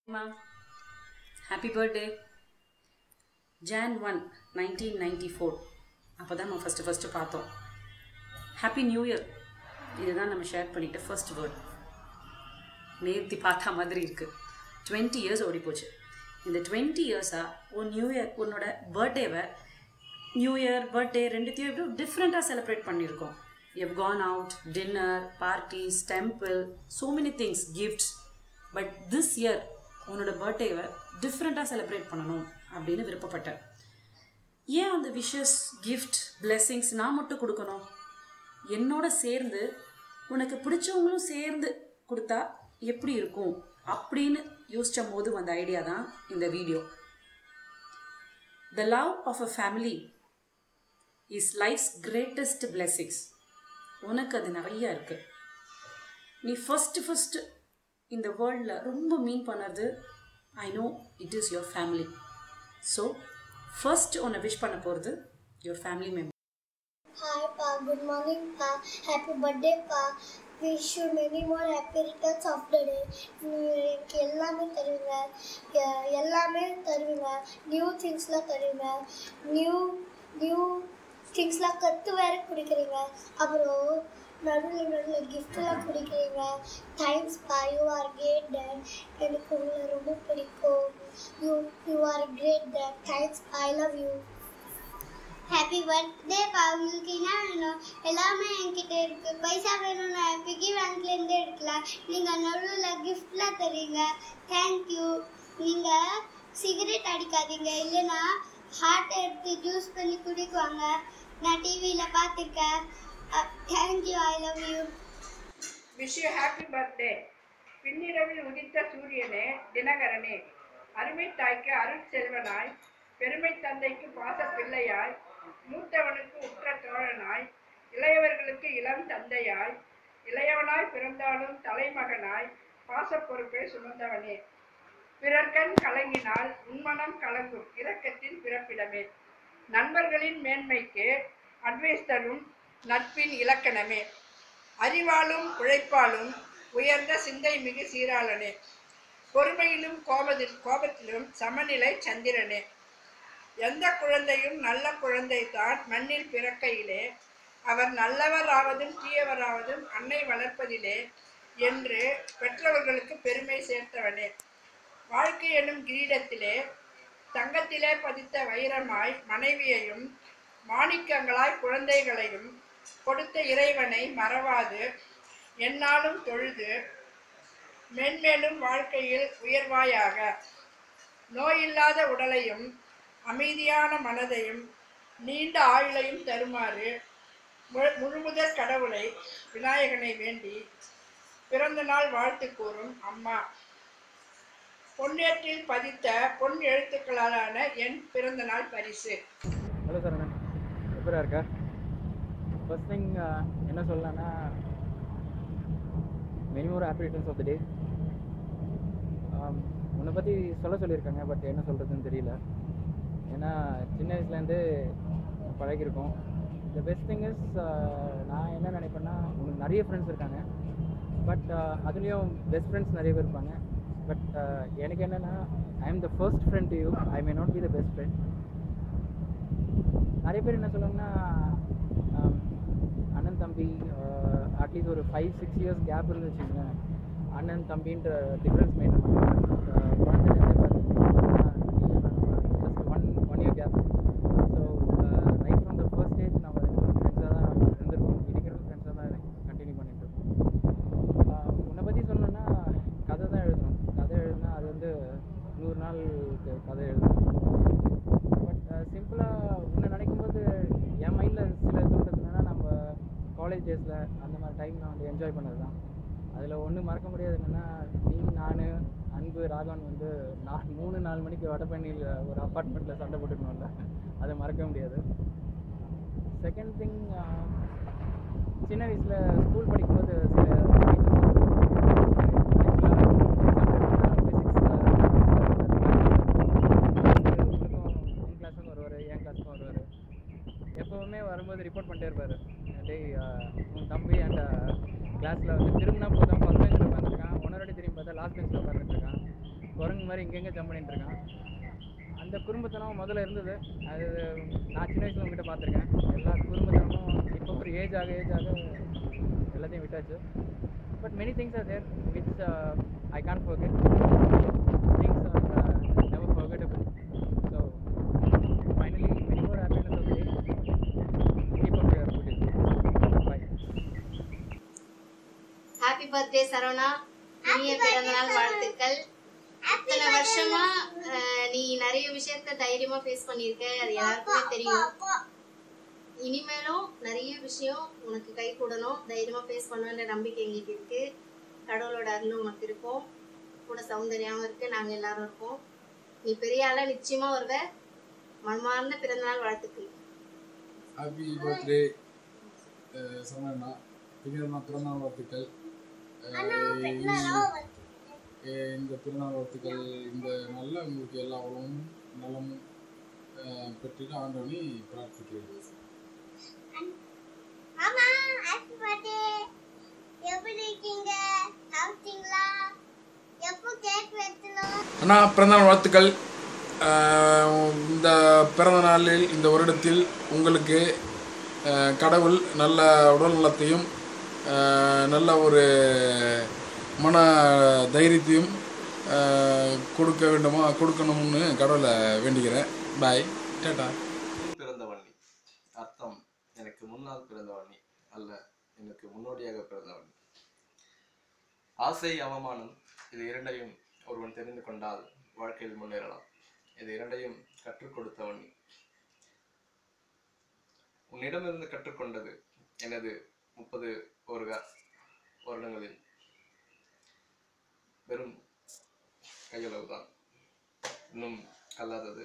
Ma, happy birthday. Jan 1, 1994. அப்பதான் நம்ம first பார்த்தோம். Happy new year. இதுதான் நம்ம ஷேர் பண்ணிட்ட ஃபர்ஸ்ட் வேர்ட். நேர்த்தி பார்த்தா மாதிரி இருக்கு. 20 இயர்ஸ் ஓடி போச்சு. இந்த 20 இயர்ஸா ஒரு நியூ இயர் உன்னோட பர்த்டேவை நியூ இயர் பர்த்டே ரெண்டுத்தையும் எப்படி டிஃப்ரெண்ட்டாக செலிப்ரேட் பண்ணியிருக்கோம். You have gone out, dinner, parties, temple, so many things, gifts. But this year உன்னோட பர்த்டேவை டிஃப்ரெண்ட்டாக செலிப்ரேட் பண்ணணும் அப்படின்னு விருப்பப்பட்டேன். ஏன் அந்த விஷஸ், கிஃப்ட், பிளெஸ்ஸிங்ஸ் நான் மட்டும் கொடுக்கணும்? என்னோட சேர்ந்து உனக்கு பிடிச்சவங்களும் சேர்ந்து கொடுத்தா எப்படி இருக்கும் அப்படின்னு யோசிச்ச போது வந்த ஐடியா தான் இந்த video. The love of a family is life's greatest blessings. உனக்கு அது நிறைய இருக்கு. நீ ஃபர்ஸ்ட் இந்த வேர்ல்டில் ரொம்ப மீன் பண்ணது I know it is your family. So first உன்னை விஷ் பண்ண போகிறது your family member. Hi Pa, good morning Pa, happy birthday Pa, wish you many more happy returns of the day. எனக்கு எல்லாமே தருவீங்க, நியூ திங்ஸ்லாம் தருவீங்க, நியூ திங்ஸ்லாம் கற்று வேற குடிக்கிறீங்க, அப்புறம் நடுவில் கிஃப்ட்லாம் குடிக்கிறீங்க. தேங்க்ஸ் பா, யூ ஆர் கிரேட் டேட், எனக்கு உங்களை ரொம்ப பிடிக்கும். You are great dad, thanks பா, I love you. Happy birthday பா, உங்களுக்கு என்ன வேணும்? எல்லாமே என்கிட்ட இருக்கு. பைசா வேணும்னா பிகி பேங்க்லேருந்து எடுக்கலாம். நீங்கள் நடுவில் கிஃப்ட்லாம் தரீங்க, தேங்க்யூ. நீங்கள் சிகரெட் அடிக்காதீங்க, இல்லைன்னா ஹார்ட் எடுத்து ஜூஸ் பண்ணி குடிக்குவாங்க, நான் டிவியில் பார்த்துருக்கேன். Thank you, I love you. Wish you happy birthday. பின்னிரவில் உதித்த சூரியனே, தினகரனே, அருமை தாய்க்கு அருட்செல்வனாய், பெருமை தந்தைக்கு பாச பிள்ளையாய், மூத்தவனுக்கு உற்ற தோழனாய், இளையவர்களுக்கு இளம் தந்தையாய், இளையவனாய் பிறந்தாலும் தலைமகனாய், பாச பொறுப்பை சுமந்தவனே, பிறர்கண் கலங்கினால் உன்மனம் கலங்கும் இரக்கத்தின் பிறப்பிடமே, நண்பர்களின் மேன்மைக்கு அட்வைஸ் தரும் நட்பின் இலக்கணமே, அறிவாலும் உழைப்பாலும் உயர்ந்த சிந்தை மிகு சீராளனே, பொறுமையிலும் கோபத்திலும் சமநிலை சந்திரனே, எந்த குழந்தையும் நல்ல குழந்தை தான் மண்ணில் பிறக்கையிலே, அவர் நல்லவராவதும் தீயவராவதும் அன்னை வளர்ப்பதிலே என்று பெற்றவர்களுக்கு பெருமை சேர்த்தவனே, வாழ்க்கை எனும் கிரீடத்திலே தங்கத்திலே பதித்த வைரமாய் மனைவியையும் மாணிக்கங்களாய் குழந்தைகளையும் கொடுத்த இறைவனை மறவாது எந்நாளும் தொழுது மென்மேலும் வாழ்க்கையில் உயர்வாயாக, நோயில்லாத உடலையும் அமைதியான மனதையும் நீண்ட ஆயுளையும் தருமாறு முழுமுதற் கடவுளை விநாயகனை வேண்டி பிறந்த நாள் வாழ்த்து கூறும் அம்மா. பொன்னேற்றில் பதித்த பொன் எழுத்துக்களாலான என் பிறந்த நாள் பரிசு. ஹலோ சார், அண்ணா எப்படா இருக்கா? ஃபர்ஸ்ட் திங் என்ன சொல்லலான்னா, many more happy returns of the day. உன்னை பற்றி சொல்லியிருக்காங்க, பட் என்ன சொல்கிறதுன்னு தெரியல. ஏன்னா சின்ன வயசுலேருந்து பழகிருக்கோம். த பெஸ்ட் திங் இஸ், நான் என்ன நினைப்பேன்னா, உங்களுக்கு நிறைய ஃப்ரெண்ட்ஸ் இருக்காங்க, பட் அதுலேயும் பெஸ்ட் ஃப்ரெண்ட்ஸ் நிறைய பேர் இருப்பாங்க. பட் எனக்கு என்னென்னா, I am the first friend to you, I may not be the best friend. நிறைய பேர் என்ன சொல்லுவாங்கன்னா, அண்ணன் தம்பி அட்லீஸ்ட் ஒரு 5-6 இயர்ஸ் கேப் இருந்து வச்சுக்கோங்களேன், அண்ணன் தம்பின்ற டிஃப்ரென்ஸ் மெயின்டைன் பண்ணுவாங்க. குழந்தைலேருந்தே பார்த்தீங்கன்னா just one year gap. So right from the first stage நம்ம ஃப்ரெண்ட்ஸாக தான் இருந்திருக்கோம், இன்றைக்கி ஃப்ரெண்ட்ஸாக தான் கண்டினியூ பண்ணிட்டு இருக்கோம். உன்னை பற்றி சொல்லணுன்னா, கதை தான் எழுதணும். கதை எழுதுனா அது வந்து 100 நாளுக்கு கதை எழுதணும். பட் சிம்பிளாக உன்னை நினைக்கும்போது என் மைண்டில் சில தோன்றது என்னென்னா, நம்ம காலேஜ் டேஸில் அந்த மாதிரி டைம் நான் வந்து என்ஜாய் பண்ணது தான். அதில் ஒன்று மறக்க முடியாது என்னென்னா, நீ, நான், அன்பு, ராகவன் வந்து 3-4 மணிக்கு வடபழனியில் ஒரு அப்பார்ட்மெண்ட்டில் சண்டை போட்டுக்கணும்ல, அதை மறக்க முடியாது. செகண்ட் திங், சின்ன வயசில் ஸ்கூல் படிக்கும்போது சில எப்போவுமே வரும்போது ரிப்போர்ட் பண்ணிட்டே இருப்பார், டேய் உன் தம்பி அந்த கிளாஸில் வந்து திரும்பினா போதும் ஃபஸ்ட் பெஞ்சில் உட்காந்துருக்கான், ஒன்னொரு திரும்பி பார்த்தா லாஸ்ட் பெஞ்சில் உட்காந்துருக்கான், குரங்கு மாதிரி இங்கெங்கே ஜம்ப் பண்ணிட்டு இருக்கான். அந்த குறும்புத்தனம் முதல்ல இருந்தது. அது நான் சின்ன வயசில் உங்ககிட்ட பார்த்துருக்கேன். எல்லா குறும்புத்தனமும் இப்போ ஒரு ஏஜ் ஆக எல்லாத்தையும் விட்டாச்சு. But many things are there which I can't forget. Things are never forgettable. So finally many more happiness of day. Keep up your good day. Bye. Happy birthday Saravana. இனிய பிறந்தநாள் வாழ்த்துக்கள். இத்தனை வருஷமா நீ நிறைய விஷயத்த தைரியமா ஃபேஸ் பண்ணியிருக்க, அது எல்லாருக்குமே தெரியும். இனிமேலும் நிறைய விஷயம் உனக்கு கை கூடணும், தைரியமா ஃபேஸ் பண்ணுவேன்ற நம்பிக்கை எங்களுக்கு இருக்கு. கடவுளோட அருளும் உனக்கு இருக்கும், கூட சௌந்தர்யாவும் இருக்கு, நாங்க எல்லாரும் இருக்கோம். நீ பெரிய ஆளா நிச்சயமா வருவ. மனமார்ந்த பிறந்தநாள் வாழ்த்துக்கள். Happy birthday Saravana. பிறந்தநாள் வாழ்த்துக்கள். இந்த பிறந்தநாள் வாழ்த்துக்கள் இந்த நல்ல உங்களுக்கு எல்லா வளமும் நலமும் பெற்றுட்டு ஆண்டவனை பிரார்த்திக்கிறேன். அண்ணா பிறந்தநாள் வாழ்த்துக்கள். இந்த பிறந்த நாளில் இந்த வருடத்தில் உங்களுக்கு கடவுள் நல்ல உடல் நலத்தையும் நல்ல ஒரு மன தைரியத்தையும் கொடுக்கணும்னு கடவுளை வேண்டிக்கிறேன். பாய், டாடா. பிறந்தவண்ணி அர்த்தம் எனக்கு முன்னால் பிறந்தவண்ணி அல்ல, எனக்கு முன்னோடியாக பிறந்தவண்ணி. ஆசை அவமானம் இது இரண்டையும் ஒருவன் தெரிந்து கொண்டால் வாழ்க்கையில் முன்னேறலாம். இது இரண்டையும் கற்றுக் கொடுத்தவண்ணி. உன்னிடமிருந்து கற்றுக்கொண்டது எனது 30 வருடங்களில் வெறும் கையளவு தான். இன்னும் கல்லாதது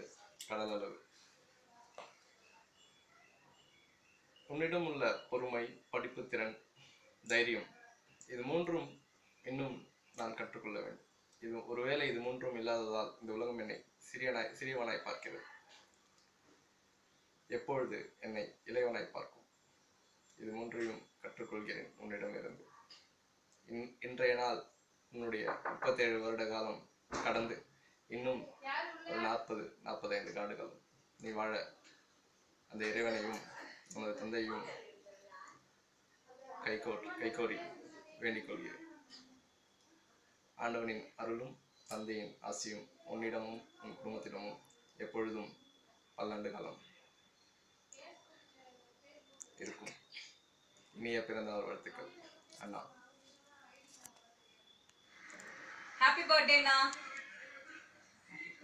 கடல் அளவு. உன்னிடம் உள்ள பொறுமை, படிப்பு திறன், தைரியம், இது மூன்றும் இன்னும் நான் கற்றுக்கொள்ள வேண்டும். ஒருவேளை இது மூன்றும் இல்லாததால் இந்த உலகம் என்னை சிறியவனாய் பார்க்கிறது. எப்பொழுது என்னை இளையவனாய் பார்க்கும். இது மூன்றையும் கற்றுக்கொள்கிறேன் உன்னிடமிருந்து. இன்றைய நாள் உன்னுடைய 37 வருட காலம் கடந்து இன்னும் ஒரு 40-45 ஆண்டுகள் நீ வாழ அந்த இறைவனையும் உனது தந்தையும் கைகோரி வேண்டிக் கொள்கிறேன். ஆண்டவனின் அருளும் தந்தையின் ஆசியும் உன்னிடமும் உன் குடும்பத்திடமும் எப்பொழுதும் பல்லாண்டு காலம் இருக்கும். இனிய பிறந்தநாள் வாழ்த்துக்கள் அண்ணா. Happy birthday, Na.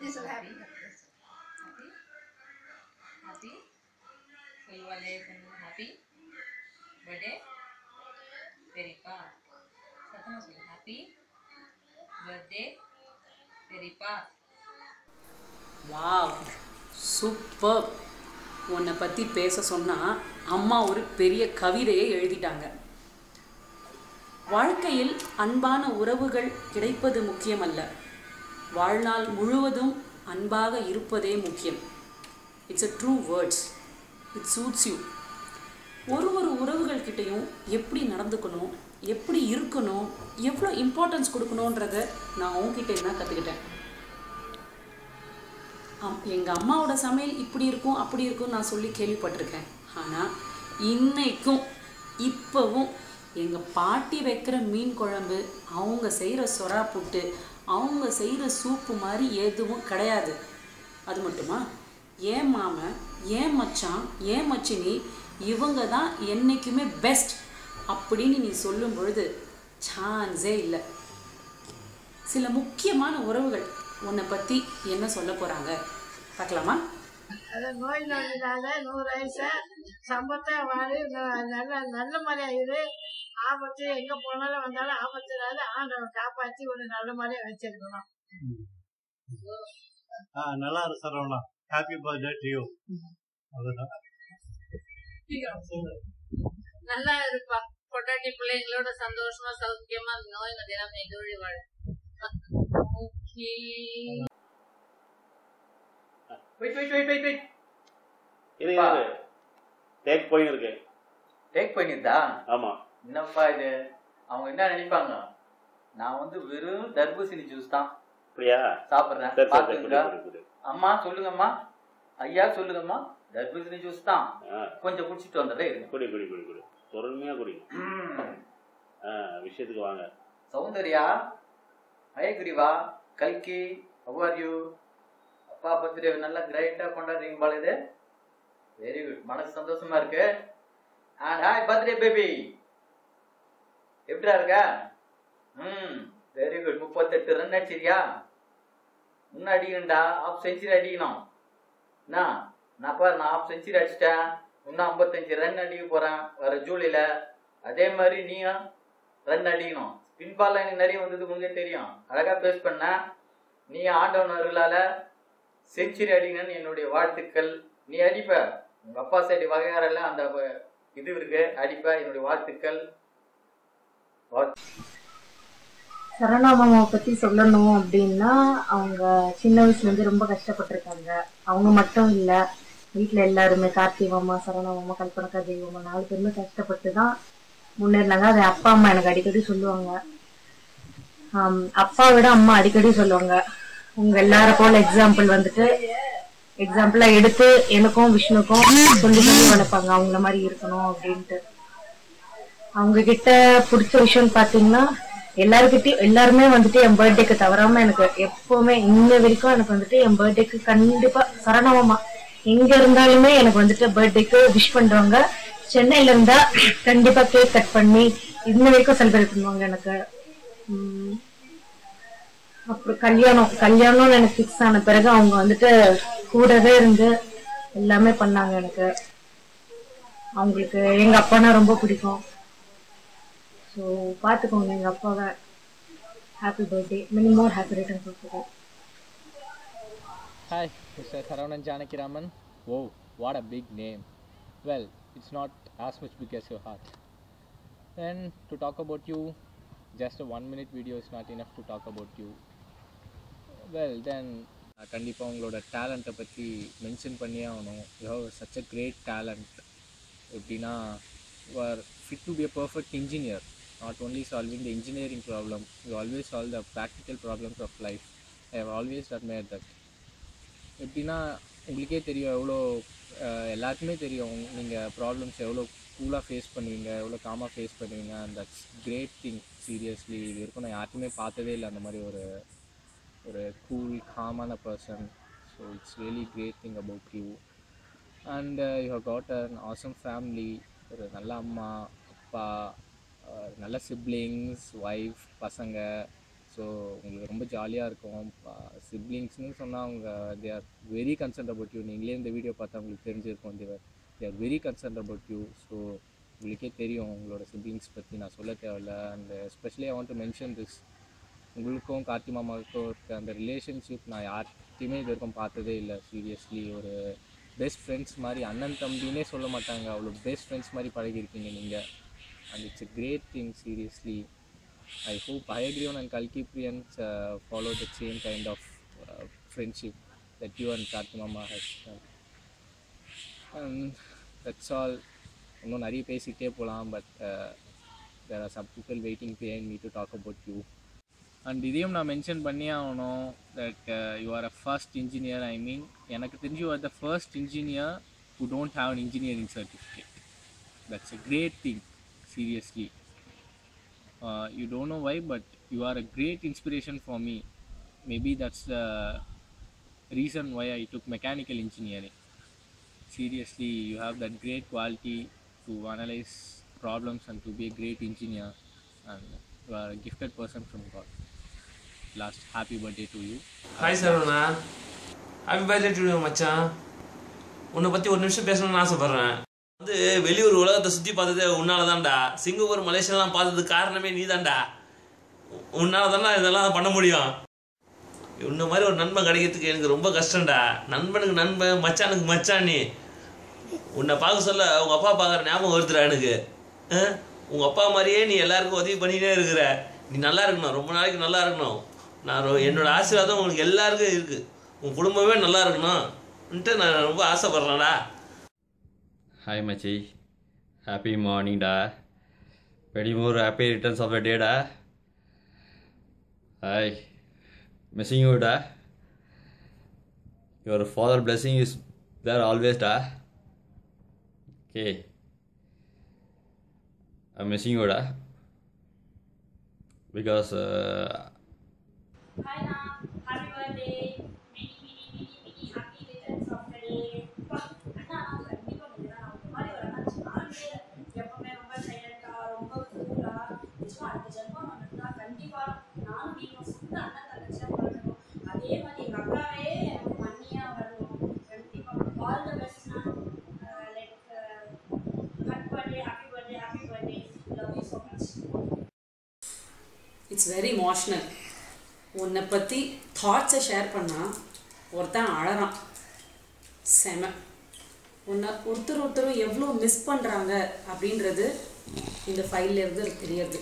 Yes, happy. Happy. So you are late and happy birthday. Very fast. Satana say happy birthday. Very fast. Wow, super. உன்னை பற்றி பேச சொன்னால் அம்மா ஒரு பெரிய கவிதையை எழுதிட்டாங்க. வாழ்க்கையில் அன்பான உறவுகள் கிடைப்பது முக்கியமல்ல, வாழ்நாள் முழுவதும் அன்பாக இருப்பதே முக்கியம். It's a true words. it suits you. ஒரு உறவுகள் கிட்டையும் எப்படி நடந்துக்கணும், எப்படி இருக்கணும், எவ்வளோ இம்பார்ட்டன்ஸ் கொடுக்கணுன்றத நான் உங்ககிட்ட என்ன கற்றுக்கிட்டேன். எங்கள் அம்மாவோட சமையல் இப்படி இருக்கும் அப்படி இருக்கும் நான் சொல்லி கேள்விப்பட்டிருக்கேன். ஆனால் இன்னைக்கும் இப்போவும் எங்கள் பாட்டி வைக்கிற மீன் குழம்பு, அவங்க செய்கிற சொரா புட்டு, அவங்க செய்கிற சூப்பு மாதிரி எதுவும் கிடையாது. அது மட்டுமா, ஏன் மாமன், ஏன் மச்சான், ஏன் மச்சினி, இவங்க தான் என்றைக்குமே பெஸ்ட் அப்படின்னு நீ சொல்லும் பொழுது சான்ஸே இல்லை. சில முக்கியமான உறவுகள் உன்னை பற்றி என்ன சொல்ல போகிறாங்க பார்க்கலாமா? நோய் நொடினால 100 வயசு சம்பத்தை வாழி நல்ல மாதிரியா இரு. ஆபத்து எங்க போனாலும் வந்தாலும் ஆபத்துனால ஆண்டவன் காப்பாற்றி ஒரு நல்ல மாதிரியா வச்சிருக்கணும். நல்லா இருக்கு Saravana. Happy birthday to you. நல்லா இருப்பா. பொட்டாட்டி பிள்ளைங்களோட சந்தோஷமா சௌக்கியமா நோய் நொடியாம எதிரொலி வாழ. ஓகே. வெயிட். இது டேக் போயிருக்கு. டேக் பண்ணிருந்தா? ஆமா. என்னப்பா இது? அவங்க என்ன நினைப்பாங்க? நான் வெறும் தர்பூசணி ஜூஸ் தான் அப்படியா? சாப்பிட்றேன். சரி சரி பார்த்துங்க. குடி குடி. அம்மா சொல்லுங்கம்மா. ஐயா சொல்லுங்கம்மா. தர்பூசணி ஜூஸ் தான், கொஞ்சம் குடிச்சிட்டு வந்துட்டே இருக்கு. குடி குடி குடி குடி, பொறுமையாக குடிங்க. விஷயத்துக்கு வாங்க. சௌந்தர்யா, ஐயகுடிவா, கல்கி, how are you? அப்பா பர்த்டே நல்லா கிரைண்டா கொண்டாடுறீங்க போல இது. வெரி குட், மனசு சந்தோஷமா இருக்கு. அண்ட் ஹாய் பர்த்டே பேபி, எப்படியா இருக்க? Very good. 38 ரன் அடிச்சிருக்கியா? இன்னும் அடிக்கணும்டா, ஹாஃப் செஞ்சுரி அடிக்கணும். நான் பாரு, நான் ஹாஃப் செஞ்சுரி அடிச்சிட்டேன். இன்னும் 55 ரன் அடிக்க போறேன் வர ஜூலைல. அதே மாதிரி நீயும் ரன் அடிக்கணும். பின்பால் எனக்கு நிறைய வந்தது உங்களுக்கு தெரியும். அழகா பேஸ் பண்ண. நீ ஆண்டவன் அருளால செஞ்சுரி அடிக்கணும்னு என்னுடைய வாழ்த்துக்கள். நீ அடிப்ப, உங்க அப்பா சைடு வகையாரல அந்த இது இருக்கு, அடிப்ப. என்னுடைய வாழ்த்துக்கள். சரவணா மாமாவை பத்தி சொல்லணும் அப்படின்னா, அவங்க சின்ன வயசுல இருந்து ரொம்ப கஷ்டப்பட்டிருக்காங்க. அவங்க மட்டும் இல்ல, வீட்டுல எல்லாருமே, கார்த்தி மாமா, சரவணா மாமா, கல்பனக்கா தேவி மாமா 4 பேருமே கஷ்டப்பட்டு தான் முன்னேறினாங்க. அதை அப்பா அம்மா எனக்கு அடிக்கடி சொல்லுவாங்க. அப்பா விட அம்மா அடிக்கடி சொல்லுவாங்க, உங்க எல்லார போல எக்ஸாம்பிளா எடுத்து எனக்கும் விஷ்ணுக்கும் சொல்லி சொல்லி வளர்ப்பாங்க, அவங்கள மாதிரி இருக்கணும் அப்படின்ட்டு. அவங்க கிட்ட பிடிச்ச விஷயம் பாத்தீங்கன்னா, எல்லாருமே வந்துட்டு என் பர்த்டேக்கு தவறாம எனக்கு எப்பவுமே இன்ன வரைக்கும் எனக்கு வந்துட்டு என் பர்த்டேக்கு கண்டிப்பா சரணமாமா எங்க இருந்தாலுமே எனக்கு வந்துட்டு பர்த்டேக்கு விஷ் பண்றவங்க. சென்னையில இருந்தா கண்டிப்பா கேக் கட் பண்ணி இன்ன வரைக்கும் செலிப்ரேட் பண்ணுவாங்க எனக்கு. அப்புறம் கல்யாணம் எனக்கு பிக்ஸ் ஆன பிறகு அவங்க வந்துட்டு கூடவே இருந்து எல்லாமே பண்ணாங்க எனக்கு. அவங்களுக்கு எங்க அப்பானா ரொம்ப பிடிக்கும். ஸோ பார்த்துக்கோங்க எங்கள் அப்பாவை. Happy birthday, many more happy returns of the day. Hi, Mr. Saravanan Janakiraman. Whoa, what a big name. Well, it's not as much big as your heart. And to talk about you, just a 1-minute video is not enough to talk about you. Well, then கண்டிப்பாக உங்களோட டேலண்ட்டை பற்றி mention பண்ணியே ஆகணும். You have such a great talent. எப்படின்னா, you are fit to be a perfect engineer. Not only solving the engineering problem, you always solve the practical problems of life. I have always admired that. எப்படின்னா, உங்களுக்கே தெரியும், எவ்வளோ எல்லாருக்குமே தெரியும் நீங்கள் problems எவ்வளோ கூலாக ஃபேஸ் பண்ணுவீங்க, எவ்வளோ காமாக ஃபேஸ் பண்ணுவீங்க. And that's great thing. Seriously, இது வரைக்கும் நான் யாருக்குமே பார்த்ததே இல்லை அந்த மாதிரி ஒரு கூல் காமான person. So it's really great thing about you. And you have got an awesome family. ஒரு நல்ல அம்மா, அப்பா, நல்ல சிப்ளிங்ஸ், ஒய்ஃப், பசங்க. ஸோ உங்களுக்கு ரொம்ப ஜாலியாக இருக்கும். சிப்ளிங்ஸ்னு சொன்னால் அவங்க they are very concerned about you. நீங்களே இந்த வீடியோ பார்த்தா உங்களுக்கு தெரிஞ்சிருக்கும். They are very concerned about you. So உங்களுக்கே தெரியும் உங்களோட சிப்ளிங்ஸ் பற்றி நான் சொல்ல தேவையில்லை. And especially I want to mention this, உங்களுக்கும் கார்த்தி மாமாவுக்கும் இருக்க அந்த ரிலேஷன்ஷிப் நான் யார்கிட்டையுமே இது வரைக்கும் பார்த்ததே இல்லை. சீரியஸ்லி, ஒரு பெஸ்ட் ஃப்ரெண்ட்ஸ் மாதிரி, அண்ணன் தம்பினே சொல்ல மாட்டாங்க, அவ்வளோ பெஸ்ட் ஃப்ரெண்ட்ஸ் மாதிரி பழகிருக்கீங்க நீங்கள். And it's a great thing, seriously. I hope Hayagrivan and Kalki Priyans follow the same kind of friendship that you and Karthi Mama has done. And that's all. இன்னும் நிறைய பேசிக்கிட்டே போகலாம், but there are some people waiting behind me to talk about you. And இதையும் நான் mention பண்ணி ஆகணும், that you are a first engineer. I mean, எனக்கு தெரிஞ்சு you are the first engineer who don't have an engineering certificate. That's a great thing. Seriously, you don't know why, but you are a great inspiration for me. Maybe that's the reason why I took mechanical engineering. Seriously, you have that great quality to analyze problems and to be a great engineer, and you are a gifted person from God. Last, happy birthday to you. Hi Sarvana, happy birthday to you மச்சான். உன்னை பற்றி ஒரு நிமிஷம் பேசணும்னு ஆசைப்பட்றேன். வந்து வெளியூர் உலகத்தை சுற்றி பார்த்ததே உன்னால தான்டா. சிங்கப்பூர், மலேசியாலாம் பார்த்ததுக்கு காரணமே நீ தான்டா. உன்னால தானே இதெல்லாம் பண்ண முடியும். உன்ன மாதிரி ஒரு நண்பன் கிடைக்கிறதுக்கு எனக்கு ரொம்ப கஷ்டம்டா. நண்பனுக்கு நண்பன், மச்சானுக்கு மச்சான். நீ உன்னை பார்க்க சொல்ல உங்கள் அப்பா பார்க்குற ஞாபகம் வருதுடா எனக்கு. உங்கள் அப்பா மாதிரியே நீ எல்லாருக்கும் உதவி பண்ணிகிட்டே இருக்கிற. நீ நல்லா இருக்கணும், ரொம்ப நாளைக்கு நல்லா இருக்கணும். நான் என்னோட ஆசீர்வாதம் உங்களுக்கு எல்லாருக்கும் இருக்குது. உன் குடும்பமே நல்லா இருக்கணும்ன்ட்டு நான் ரொம்ப ஆசைப்பட்றேன்டா. Hi Machi, happy morning da. Very more happy returns of the day da. Hi, Missing you, da. Your father blessing is there always, da. Okay. I'm missing you, da. Because Hi, Na. Happy birthday. Many happy returns of the day. அண்ணா நான் கண்டிப்பா முடியல. நான் மாதிரி ஒரு அண்ணா சான்ஸே எப்பவுமே ரொம்ப சைலண்டா ரொம்ப கூலா நிச்சயமா அடுத்த ஜென்மம் வந்துட்டா கண்டிப்பா நானும் நீங்களும் சொந்த அண்ணன் தங்கச்சியா பிறக்கணும். அதே மாதிரி எங்க அக்காவே எனக்கு மண்ணியா வரணும். கண்டிப்பா ஆல் த பெஸ்ட் நான் like happy birthday. Love you so much. It's very emotional. உன்னை பற்றி தாட்ஸை ஷேர் பண்ணால் ஒருத்தன் அழறான். செம. உன்னை ஒருத்தரும் எவ்வளோ மிஸ் பண்ணுறாங்க அப்படின்றது இந்த ஃபைல்லேருந்து தெரியுது.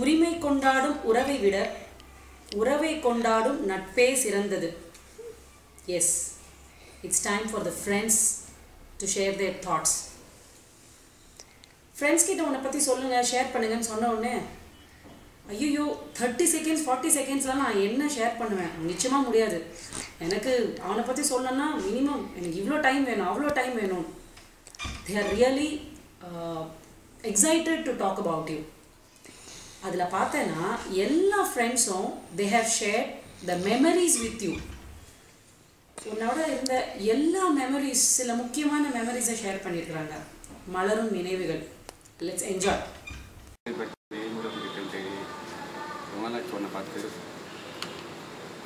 உரிமை கொண்டாடும் உறவை விட உறவை கொண்டாடும் நட்பே சிறந்தது. Yes, it's time for the friends to share their thoughts. Friends கிட்ட உன்னை பற்றி சொல்லுங்கள், ஷேர் பண்ணுங்கன்னு சொன்ன உடனே ஐயோ 30 செகண்ட்ஸ் 40 செகண்ட்ஸ்லாம் நான் என்ன ஷேர் பண்ணுவேன்? நிச்சயமாக முடியாது. எனக்கு அவனை பற்றி சொல்லணும்னா மினிமம் எனக்கு இவ்வளோ டைம் வேணும், அவ்வளோ டைம் வேணும். They are really excited to talk about you. அதில் பார்த்தேன்னா எல்லா ஃப்ரெண்ட்ஸும் they have share the memories with you. உன்னோட இருந்த எல்லா மெமரிஸ், சில முக்கியமான மெமரிஸை ஷேர் பண்ணியிருக்கிறாங்க. மலரும் நினைவுகள். Let's enjoy. உன்னை பார்த்து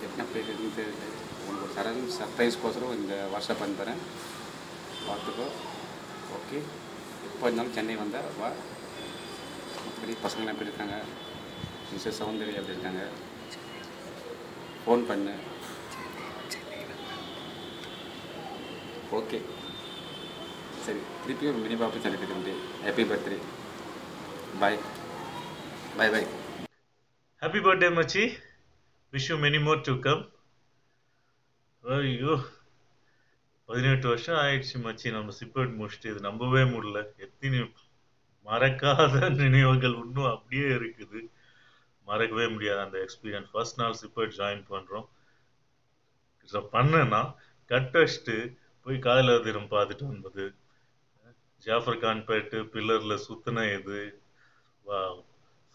என்ன பேருன்னு தெரியல. உனக்கு ஒரு சடன் சர்ப்ரைஸ்க்கோசரம் இந்த வாட்ஸ்அப் அனுப்புகிறேன், பார்த்துக்கோ. ஓகே, எப்போ இருந்தாலும் சென்னை வந்தால் வா. மற்றபடி பசங்களாம் எப்படி இருக்காங்க, மிஸ்ஸஸ் சௌந்தர்யா எப்படி இருக்காங்க, ஃபோன் பண்ணு. ஓகே சரி, திருப்பி ஒரு மினி பாப்பு சந்திக்க முடியும். Happy birthday. Bye bye bye. Happy birthday, Machi. Wish you many more to come. ஐயோ 18 வருஷம் ஆயிடுச்சு மச்சி நம்ம சிப்பர்ட் முடிச்சுட்டு. இது நம்பவே முடியல. எத்தனை மறக்காத நினைவுகள் இன்னும் அப்படியே இருக்குது. மறக்கவே முடியாது அந்த எக்ஸ்பீரியன்ஸ். ஃபர்ஸ்ட் நாள் சிப்பர்ட் ஜாயின் பண்ணுறோம். பண்ணேன்னா கட் அடிச்சுட்டு போய் காதலர் தினம் பார்த்துட்டு வந்தது, ஜாஃபர் கான் பேட்டு பில்லரில் சுத்தின இது. வா,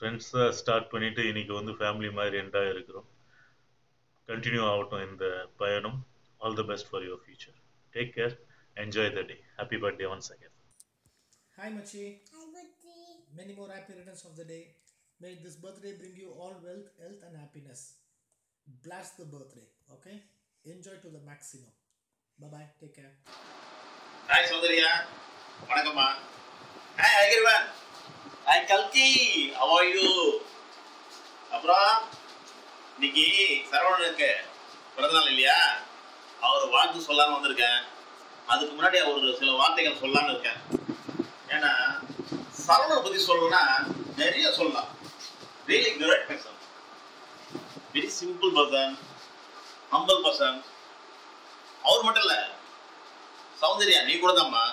ஃப்ரெண்ட்ஸாக ஸ்டார்ட் பண்ணிவிட்டு இன்றைக்கி வந்து ஃபேமிலி மாதிரி எண்டாக இருக்கிறோம். கண்டினியூ ஆகட்டும் இந்த பயணம். All the best for your future. Take care, enjoy the day. Happy birthday once again. Hi Machi. Hi Machi. Many more happy returns of the day. May this birthday bring you all wealth, health and happiness. Blast the birthday, okay? Enjoy to the maximum. Bye bye. Take care. Hi Saudariya. வணக்கம்மா. Hi Agirvan. Hi Kalki. How are you? அப்புறம் இன்னைக்கு சரவணனுக்கு பிறந்தநாள் இல்லையா? அவர் வாழ்த்து சொல்லாமல் வந்திருக்கேன். அதுக்கு முன்னாடி அவர் சில வார்த்தைகள் சொல்லாமல் இருக்கேன். ஏன்னா சரவணனை பற்றி சொல்லணும்னா நிறைய சொல்லலாம். Really great person, very simple person, humble person. அவர் மட்டும் இல்லை, சௌந்தர்யா நீ கூட தான்மா.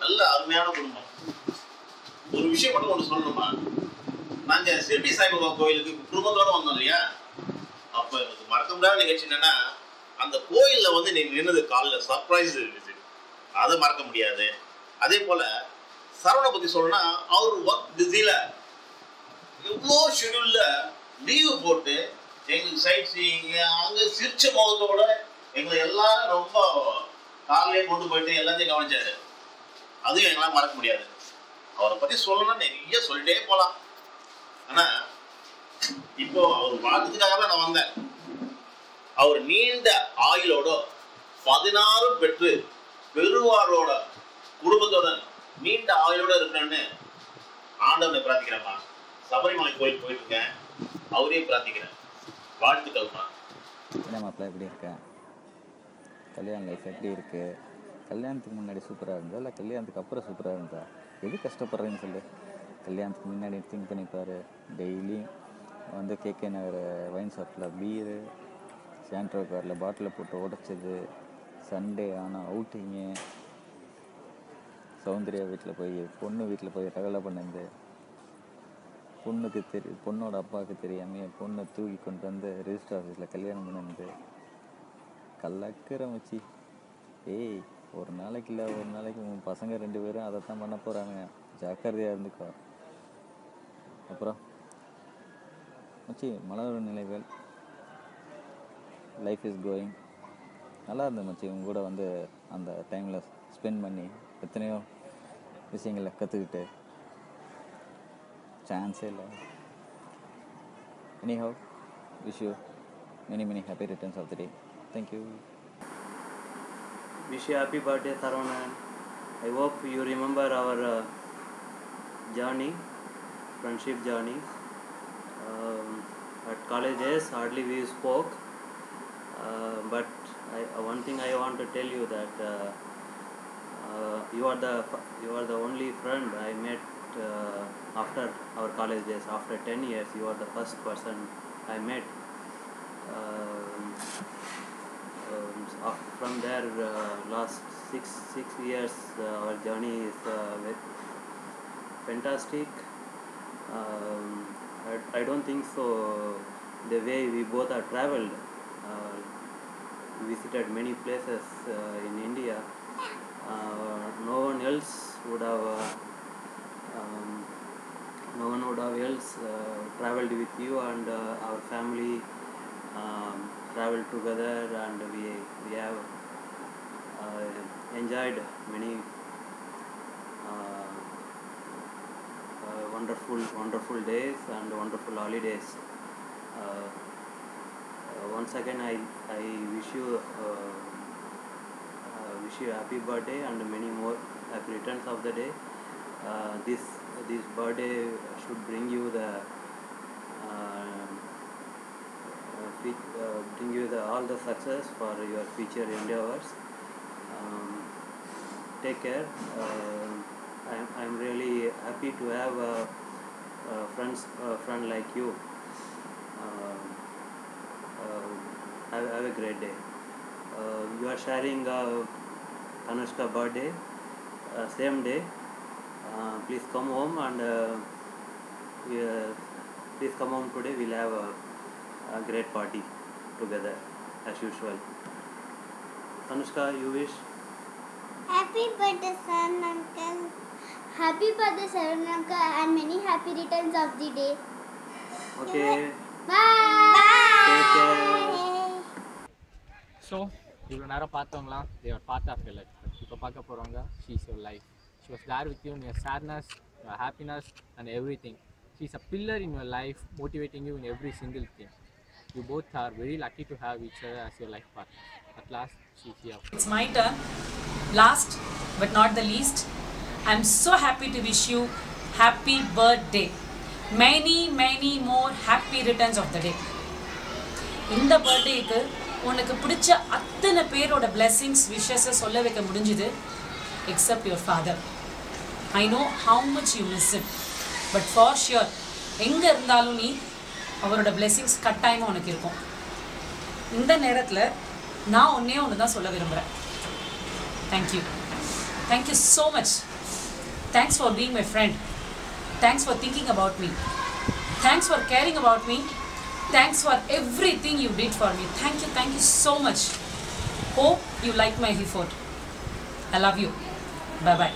நல்ல அருமையான குடும்பம். ஒரு விஷயம் மட்டும் ஒன்று சொல்லணுமா, நாங்கள் சிறுடி சாய்பாபா கோயிலுக்கு குடும்பத்தோடு வந்தோம் இல்லையா? அப்போ எனக்கு மறக்க முடியாத நிகழ்ச்சி என்னன்னா, அந்த கோயிலில் வந்து நீ நின்னது காலில் சர்ப்ரைஸ் இருந்துச்சு. அதை மறக்க முடியாது. அதே போல் சரவணை பற்றி சொல்லணும்னா, அவர் ஒர்க் பிஸியில் எவ்வளோ ஷெடியூலில் லீவு போட்டு எங்களுக்கு சைட் சீயிங்க அங்கே சிரிச்ச முகத்தோட எங்களை எல்லாரும் ரொம்ப காலையிலே கொண்டு போயிட்டு எல்லாத்தையும் கவனிச்சாரு. அதுவும் எங்களால் மறக்க முடியாது. அவரை பற்றி சொல்லணும்னா நிறைய சொல்லிட்டே போகலாம். ஆனால் இப்போ அவர் வாழ்த்துக்காக தான் நான் வந்தேன். அவர் நீண்ட ஆயுளோட 16 பெற்று பெருவாரோட குடும்பத்தோட நீண்ட ஆயுளோட இருக்கணும்னு ஆண்டவனை பிரார்த்திக்கிறேன்மா. சபரிமலை கோயில் போயிட்டு இருக்கேன், அவரையும் பிரார்த்திக்கிறேன். வாழ்த்துக்கள்மா. என்ன மாப்பிள்ள எப்படி இருக்கேன்? கல்யாணம் லைஃப் எப்படி இருக்கு? கல்யாணத்துக்கு முன்னாடி சூப்பராக இருந்தா இல்லை கல்யாணத்துக்கு அப்புறம் சூப்பராக இருந்தா? எது கஷ்டப்படுறேன்னு சொல்லு. கல்யாணத்துக்கு முன்னாடி திங்க் பண்ணிப்பாரு. டெய்லியும் வந்து கேகே நகர் வைன் ஷாப்பில் பீரு, சாண்ட்ரோ காரில் பாட்டிலை போட்டு உடைச்சது, சண்டே ஆனால் அவுட்டிங்கு, சௌந்தர்யா வீட்டில் போய் பொண்ணு வீட்டில் போய் ரகலை பண்ணது, பொண்ணோட அப்பாவுக்கு தெரியாமல் பொண்ணை தூக்கி கொண்டு வந்து ரெஜிஸ்டர் ஆஃபீஸில் கல்யாணம் பண்ணிருந்து கலக்கிற மச்சி. ஏய், ஒரு நாளைக்கு இல்லை ஒரு நாளைக்கு உன் பசங்க 2 பேரும் அதை தான் பண்ண போகிறாங்க, ஜாக்கிரதையாக இருந்துக்கோ. அப்புறம் மச்சி, மலர் நினைவுகள், லைஃப் இஸ் கோயிங். நல்லா இருந்தது மச்சி உங்க கூட வந்து அந்த டைமில் ஸ்பெண்ட் பண்ணி எத்தனையோ விஷயங்களை கற்றுக்கிட்டு. சான்ஸே இல்லை. Anyhow, wish you many happy returns of the day. Thank you. Wish you happy birthday, Saronan. I hope you remember our journey, friendship journey. At college days, hardly we spoke. But one thing I want to tell you that you are the only friend I met after our college days. After 10 years, you are the first person I met. From there, last six years, our journey is fantastic. I don't think so. The way we both have traveled, visited many places in India. No one else would have traveled with you, and our family traveled together, and we have enjoyed many wonderful days and wonderful holidays. Once again, I wish you happy birthday and many more happy returns of the day. This birthday should bring you all the success for your future endeavors. Take care. I'm really happy to have a friend like you. Have a great day. You are sharing Tanushka birthday same day. Please come home and please come home today. We'll have a great party together as usual. Tanushka, you wish? Happy birthday, son, uncle. Happy birthday, Saran uncle, and many happy returns of the day. Okay. Bye. Take care. So இவ்வளோ நேரம் பார்த்தவங்களாம் they were part of your life. இப்போ பார்க்க போகிறவங்க she is your life. She was there with you in your sadness, your happiness and everything. She is a pillar in your life, motivating you in every single thing. You both are very lucky to have each other as your life partner. At last, she's here. It's my turn. Last but not the least, I'm so happy to wish you happy birthday. Many more happy returns of the day. இந்த பர்த்டேக்கு உனக்கு பிடிச்ச அத்தனை பேரோட blessings, wishes சொல்ல வைக்க முடிஞ்சுது except your father. I know how much you miss him, but for sure எங்க இருந்தாலும் நீ அவரோட blessings கட்டாயமாக உனக்கு இருக்கும். இந்த நேரத்தில் நான் ஒன்று தான் சொல்ல விரும்புகிறேன். Thank you so much. Thanks for being my friend. Thanks for thinking about me. Thanks for carrying about me. Thanks for everything you did for me. Thank you so much. Hope you like my effort. I love you. Bye bye.